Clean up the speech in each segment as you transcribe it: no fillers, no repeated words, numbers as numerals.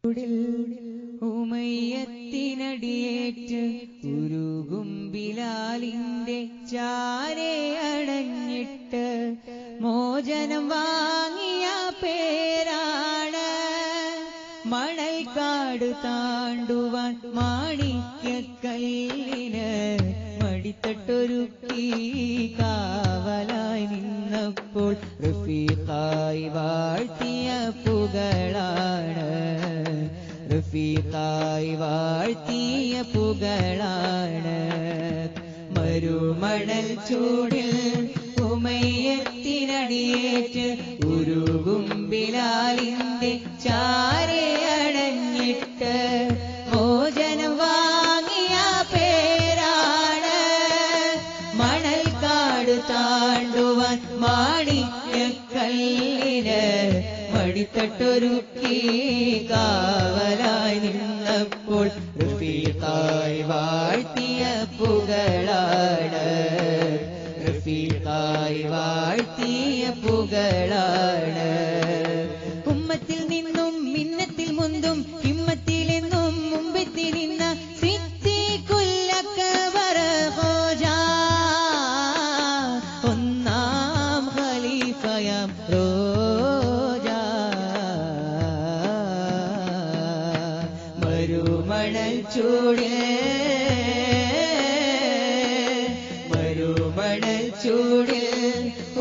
ഉമയ്യത്തിനടിയേറ്റ് ഉരുകും ബിലാലിന്റെ ചാരെ അടഞ്ഞിട്ട് മോചനം വാങ്ങിയ പേരാണ്. മണൽക്കാട് താണ്ടുവാൻ മാണിക്യക്കല്ലിന് മടിത്തട്ടൊരുക്കി കാവലായി നിന്നപ്പോൾ റഫീഖായി വാഴ്ത്തിയ പുകളാണ്. റഫീഖായി വാഴ്ത്തിയ പുകളാണ്. മരുമണൽ ചൂടിൽ ഉമയ്യത്തിനടിയേറ്റ് ഉരുകും ബിലാലിന്റെ ചാരെ അടഞ്ഞിട്ട് മോചനം വാങ്ങിയ പേരാണ്. മണൽക്കാട് താണ്ടുവാൻ മാണിക്യക്കല്ലിന് മടിത്തട്ടൊരുക്കി കാവലായി നിന്നപ്പോൾ റഫീഖായി വാഴ്ത്തിയ പുകളാണ്. റഫീഖായി വാഴ്ത്തിയ പുകളാണ്. ഉമ്മത്തിൽ നിന്നും മിന്നത്തിൽ മുന്തും ഹിമ്മത്തിലെന്നും മുമ്പെത്തി നിന്ന സിദ്ദീഖുൽ അക്ബർ ഖോജാ ഒന്നാം ഖലീഫയാം റോജാ. മരുമണൽ ചൂടിൽ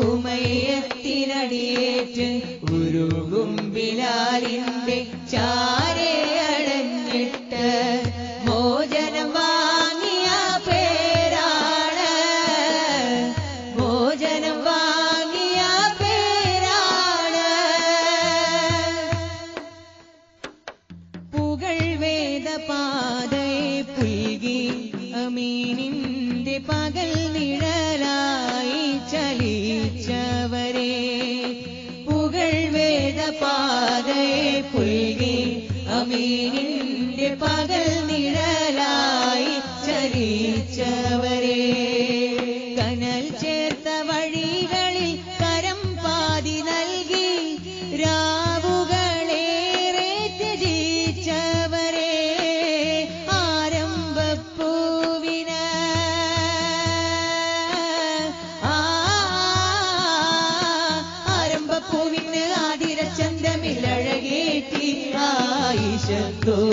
ഉമയ്യത്തിനടിയേറ്റ് ഉരുകും ബിലാലിന്റെ ചാരെ അടഞ്ഞിട്ട് മോചനം വാങ്ങിയ പേരാണ്. മോചനം വാങ്ങിയ പേരാണ്. പുകൾ വേദപാതയെ പുൽകി അമീനിന്റെ പകൽ നിഴലായി ചലിച്ചവരെ. പുകൾ വേദപാതയെ പുൽകി അമീനിന്റെ പകൽ നിഴലായി ചലിച്ചവരെ. കനൽ ചേർത്ത വഴികളിൽ കരം പാതി നൽകി രാവുകളേറെ ത്യജിച്ചവരെ. ആരംഭപ്പൂവിന് ആരംഭപ്പൂവിന് ആതിരച്ചന്തമില്ലഴകേറ്റി ആയിഷത്തുഹറാ.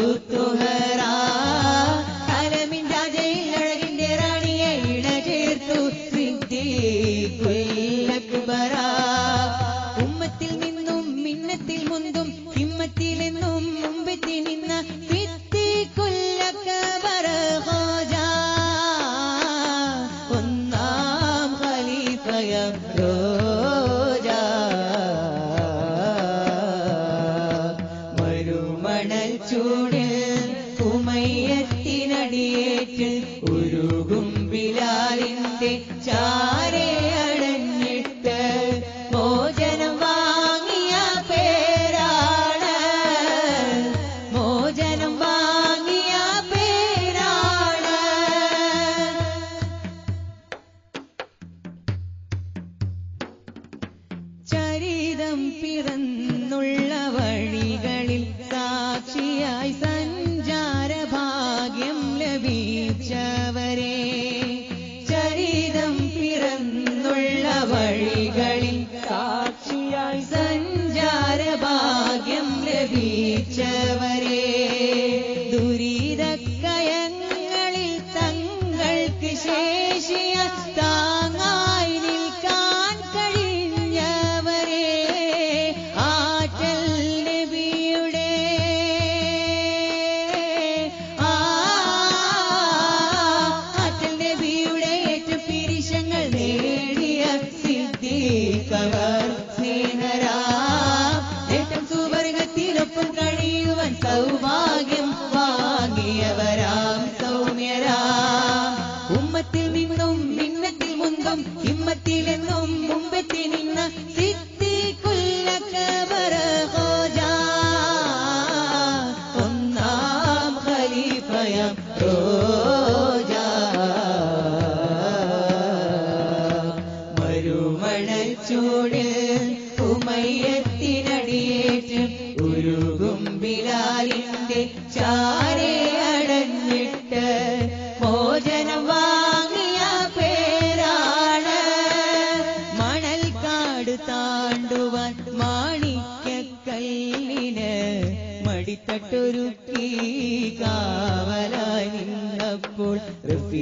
അലമിൻ രാജയിൽ അഴകിന്റെ റാണിയെ ഇണ ചേർത്തു സിദ്ദീഖുൽ അക്ബർ. ഉമ്മത്തിൽ നിന്നും മിന്നത്തിൽ മുന്തും ഹിമ്മത്തിലെന്നും മുമ്പെത്തി നിന്ന സിദ്ദീഖുൽ അക്ബർ ഖോജാ ഒന്നാം ഖലീഫയാം റോജാ. മരുമണൽ ചൂടിൽ ഉമയ്യത്തിനടിയേറ്റ് ഉരുകും ബിലാലിന്റെ ചാരെ അടഞ്ഞിട്ട് മോചനം വാങ്ങിയ പേരാണ്. മോചനം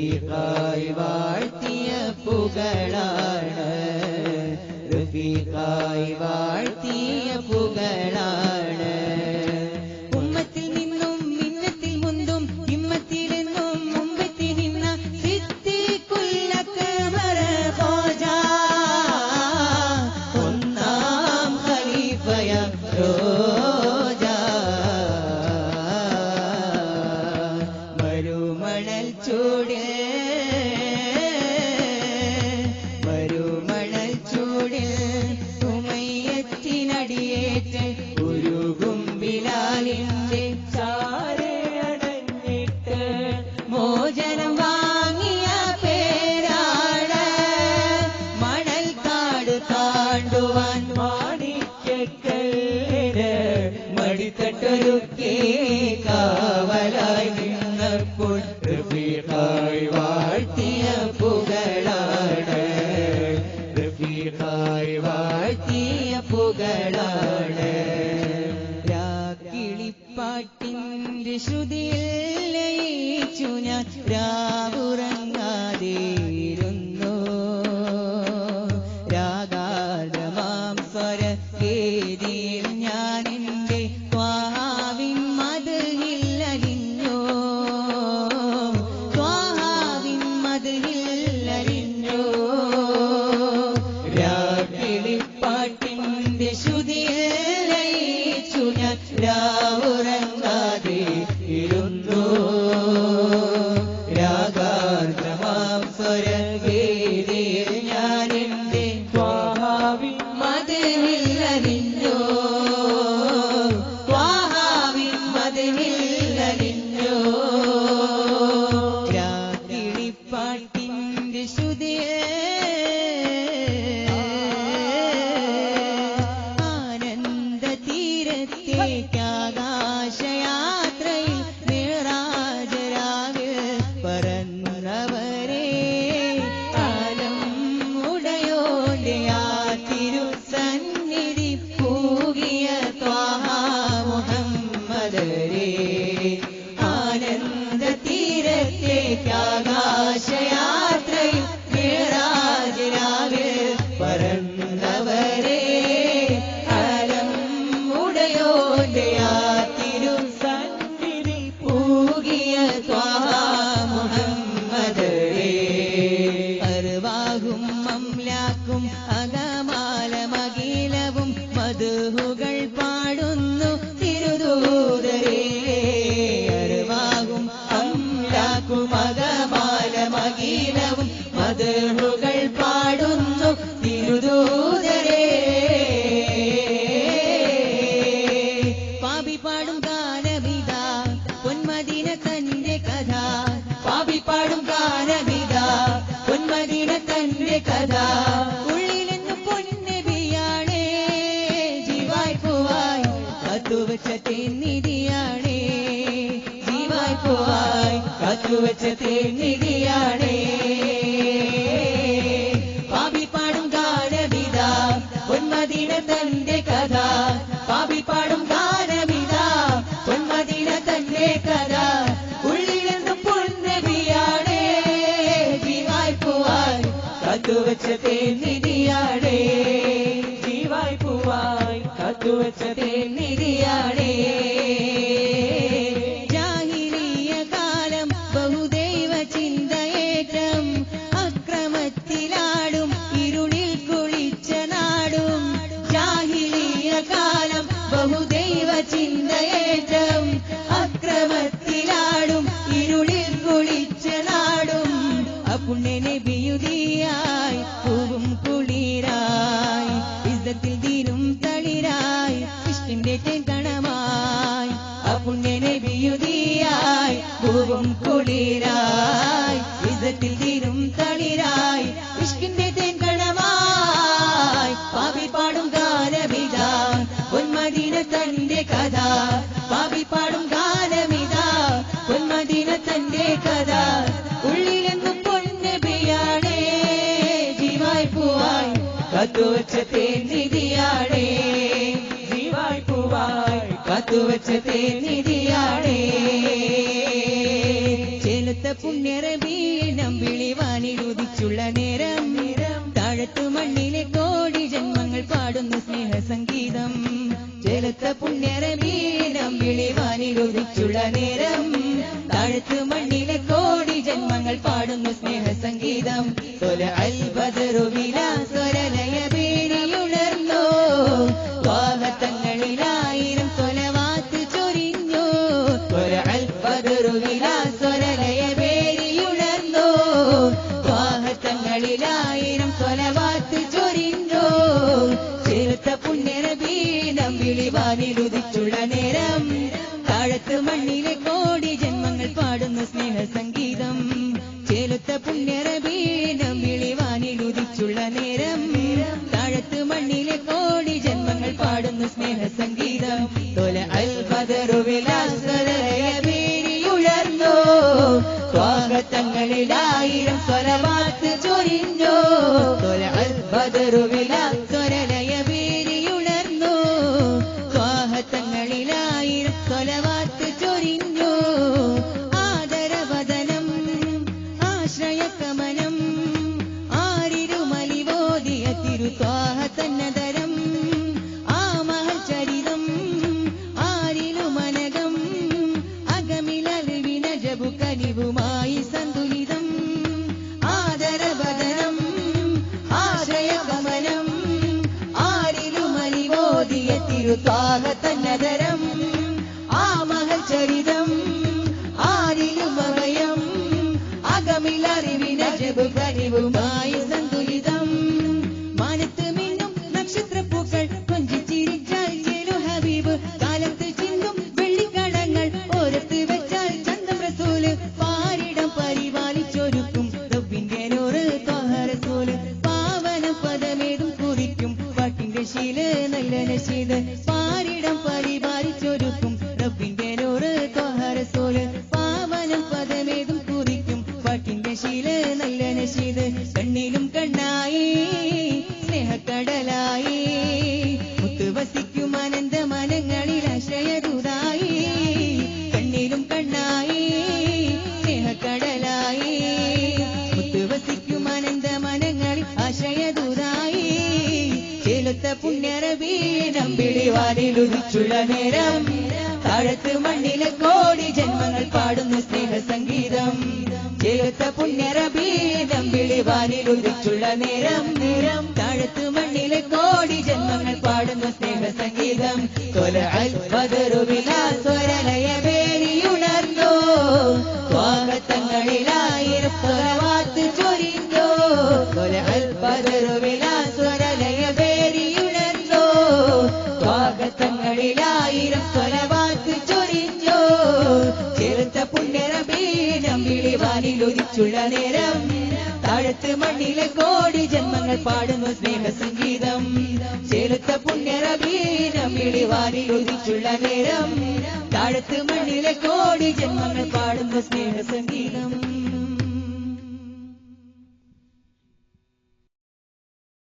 റഫീഖായി വാഴ്ത്തിയ പുകളാണ് റഫീഖായി വാഴ്ത്തിയ പുകളാണ് ഉമ്മത്തിൽ നിന്നും മിന്നത്തിൽ മുന്തും ഹിമ്മത്തിൽ നിന്നും മുമ്പെത്തി നിന്ന സിദ്ദീഖുൽ അക്ബർ ഖോജ ഒന്നാം ഖലീഫയ റോജ മരുമണൽ ചൂടിൽ ഉമയ്യത്തിനടിയേറ്റ് ഉരുകും ബിലാലിന്റെ ചാരയടഞ്ഞിട്ട് മോചനം വാങ്ങിയ പേരാണ് മണൽക്കാട് താണ്ടുവാൻ മാണിക്യക്കല്ലിന് മടിത്തട്ടൊരുക്കി കാവലായി നിന്നപ്പോൾ റഫീഖായി വാഴ്ത്തിയ പുകളാണ് റഫീഖായി വാഴ്ത്തിയ പുകളാണ് രാക്കിളിപ്പാട്ടിന്റെ ശ്രുതിയിൽ ലയിച്ചു ഞാൻ രാവുറങ്ങാതെയിരുന്നു രാഗാർദ്രമാം സ്വരവേദിയിൽ ഞാൻ എന്റെ ത്വാഹാവിൻ മദ്ഹിൽ അലിഞ്ഞു ത്വാഹാവിൻ മദ്ഹിൽ അലിഞ്ഞു രാക്കിളിപ്പാട്ടിന്റെ ശ്രുതിയിൽ ലയിച്ചു ഞാൻ രാവുറങ്ങാതെ ഇരുന്നു രാഗാർദ്രമാം സ്വരവേദിയിൽ ഞാൻ എന്റെ ത്വാഹാവിൻ മദ്ഹിൽ അലിഞ്ഞു ത്വാഹാവിൻ മദ്ഹിൽ അലിഞ്ഞു രാക്കിളിപ്പാട്ടിന്റെ ശ്രുതിയിൽ ആകാശയാത്രയിൽ മിഅ്റാജ് രാവിൽ പറന്നവരെ കാലം ഉടയോന്റെ ആ തിരുസന്നിധി പൂകിയ ത്വാഹ മുഹമ്മദരെ ആനന്ദ തീരത്തേക്ക് ആകാശയാത്രയിൽ മിഅ്റാജ് രാവിൽ പറന്നവരെ പൂകിയ ത്വാഹ മുഹമ്മദരെ അർവാഹും അംലാക്കും അകമാലമഖിലവും മദ്ഹുകൾ പാടുന്നു തിരുദൂതരെ അർവാഹും അംലാക്കും അകമാലമഖിലവും മദ്ഹുകൾ പാടുന്നു തിരുദൂതരെ പാപി പാടും ഗാനമിത പൊന്മദീന തന്റെ കഥ പാപി പാടും ഗാനമിത പൊന്മദീന തന്റെ കഥ ഉള്ളിലെന്ന് പൊന്നബിയാണേ ജീവായി പോവായി കാത്തുവച്ച തേന്നിധിയാണേ ജീവായി പോവായി കാത്തുവച്ച തേന്നിധിയാണേ പാപി പാടും ഗാനമിത പൊന്മദീന തന്റെ കഥ പാപി പാടും ഗാനമിത പൊന്മദീന തന്റെ കഥ ഉള്ളിലെന്ന് പൊന്നബിയാണേ ജീവായി പോവായി കാത്തുവച്ച തേന്നിധിയാണേ ജീവായി പോവായി കാത്തുവച്ച തേന്നിധിയാണേ ജാഹിലിയ കാലം ബഹുദൈവ ചിന്തയേറ്റം അക്രമത്തിലാടും ഇരുളിൽ കുളിച്ച നാടും ജാഹിലിയ കാലം ബഹുദൈവ ചിന്തയേറ്റം അക്രമത്തിലാടും ഇരുളിൽ കുളിച്ച നാടും അപ്പുണ്യ നബിയുദിയായി പൂവും കുളിരായി ഇസ്സത്തിൽ ദീനും തളിരായി ഇഷ്കിന്റെ കണമായി അപ്പുണ്യ നബിയുദിയായി പൂവും കുളിരായി ഇസ്സത്തിൽ ദീനും തളിരായി ഇഷ്കിന്റെ കണമായി പാപി പാടും ഗാനമിത പൊന്മദീന തന്റെ കഥ പാപി പാടും ഗാനമിത പൊന്മദീന തന്റെ കഥ ഉള്ളിലെന്ന് പൊന്നബിയാണേ ജീവായി പോവായി കാത്തുവച്ച തേന്നിധിയാണേ ജീവായി പോവായി കാത്തുവച്ച തേന്നിധിയാണേ ചെലുത്ത പുണ്യറബീന ചെറുത്ത പുണ്യരബീനം വിളിവാനിലുദിച്ചുള്ള നേരം താഴത്ത് മണ്ണിലെ കോടി ജന്മങ്ങൾ പാടുന്നു സ്നേഹസംഗീതം തൊലഅൽ ബദറു ബിലാ സ്വരലയ പേരിയുണർന്നു ത്വാഹത്തങ്ങളിലായിരം സ്വലവാത്ത് ചൊരിഞ്ഞു തൊലഅൽ ബദറു ബിലാ സ്വരലയ പേരിയുണർന്നു ത്വാഹത്തങ്ങളിലായിരം സ്വലവാത്ത് ചൊരിഞ്ഞു ചെറുത്ത പുണ്യരബീനം വിളിവാനിലുദിച്ചുള്ള നേരം താഴത്ത് മണ്ണിലെ കോടി ജന്മങ്ങൾ പാടുന്നു സ്നേഹസംഗീതം ചെറുത്ത പുണ്യരബീനം വിളിവാനിലുദിച്ചുള്ള നേരം താഴത്ത് മണ്ണിലെ കോടി ജന്മങ്ങൾ പാടുന്നു സ്നേഹസംഗീതം തൊലഅൽ ബദറു ബിലാ സ്വരലയ പേരിയുണർന്നു ത്വാഹത്തങ്ങളിലായിരം സ്വലവാത്ത് ചൊരിഞ്ഞു തൊലഅൽ ബദറു ബിലാ സ്വരലയ പേരിയുണർന്നു ത്വാഹത്തങ്ങളിലായിരം സ്വലവാത്ത് ചൊരിഞ്ഞു ആദരവദനം ആശ്രയകമനം ആരിരുമലിവോദിയ തിരുത്വാഹത്തന്നതരം ആ മഹൽചരിതം ആരിലുമനകം അകമിലലിവിനജബു കനിവുമായി സന്തുലിതം ആദരവദനം ആശ്രയകമനം ആരിലുമലിവോദിയ തിരുത്വാഹത്തന്നതരം ആ മഹൽചരിതം ആരിലുമഭയം അകമിലറിവിനജബു കനിവുമായി സന്തുലിതം മാനത്ത് മിന്നും നക്ഷത്രപ്പൂക്കൾ കൊഞ്ചിച്ചിരിച്ചാൽ ചേരു ഹബീബ് കാലത്ത് ചിന്തും വെള്ളിക്കടങ്ങൾ ഓരത്ത് വെച്ചാൽ ചന്തം റസൂല് പാരിടം പരിപാലിച്ചൊരുക്കും റബ്ബിന്റെ നൂറ് ത്വഹ റസൂല് പാവന പദമേതും കുറിക്കും പാട്ടിന്റെ ശീല് നല്ല നശീത് പാരിടം പരിപാലിച്ചൊരുക്കും റബ്ബിന്റെ നൂറ് ത്വഹ റസൂല് പാവനം പദമേതും കുറിക്കും പാട്ടിന്റെ ശീല് നല്ല നശീത് കണ്ണിലും കണ്ണായി സ്നേഹക്കടലായി മുത്തുവസിക്കും അനന്ത മനങ്ങളിൽ ആശ്രയദൂതായി കണ്ണിലും കണ്ണായി സ്നേഹക്കടലായി മുത്തുവസിക്കും അനന്ത മനങ്ങളിൽ ആശ്രയദൂതായി ചെലുത്ത പുണ്യരബീനം വിളിവാനിലുദിച്ചുള്ള നേരം താഴത്ത് മണ്ണിലെ കോടി ജന്മങ്ങൾ പാടുന്നു സ്നേഹസംഗീതം ചെലുത്ത പുണ്യരബീനം വിളിവാനിലുദിച്ചുള്ള നേരം താഴത്ത് മണ്ണിലെ കോടി ജന്മങ്ങൾ പാടുന്നു സ്നേഹസംഗീതം തൊലഅൽ ബദറു ബിലാ സ്വരലയ പേരിയുണർന്നു ത്വാഹത്തങ്ങളിലായിരം സ്വലവാത്ത് ചൊരിഞ്ഞു തൊലഅൽ ബദറു ബിലാ സ്വരലയ പേരിയുണർന്നു ത്വാഹത്തങ്ങളിലായിരം സ്വലവാത്ത് ചൊരിഞ്ഞു ചെറുത്ത പുണ്യരബീനം വിളിവാനിലുദിച്ചുള്ള നേരം താഴത്ത് മണ്ണിലെ കോടി ജന്മങ്ങൾ പാടുന്നു സ്നേഹസംഗീതം ചെറുത്ത പുണ്യരബീനം വിളിവാനിലുദിച്ചുള്ള നേരം താഴത്ത് മണ്ണിലെ കോടി ജന്മങ്ങൾ പാടുന്നു സ്നേഹസംഗീതം